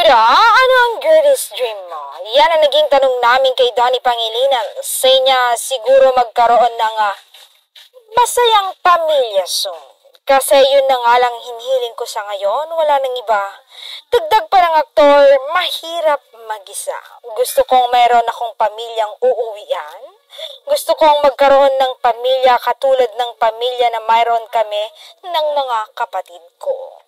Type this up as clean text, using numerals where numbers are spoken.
Judah, ano ang girl's dream mo? Yan ang naging tanong namin kay Donnie Pangilinan. Sa niya siguro magkaroon ng masayang pamilya soon. Kasi yun na nga lang hinhiling ko sa ngayon, wala nang iba. Dagdag pa ng aktor, mahirap mag-isa. Gusto kong mayroon akong pamilyang uuwian. Gusto kong magkaroon ng pamilya katulad ng pamilya na mayroon kami ng mga kapatid ko.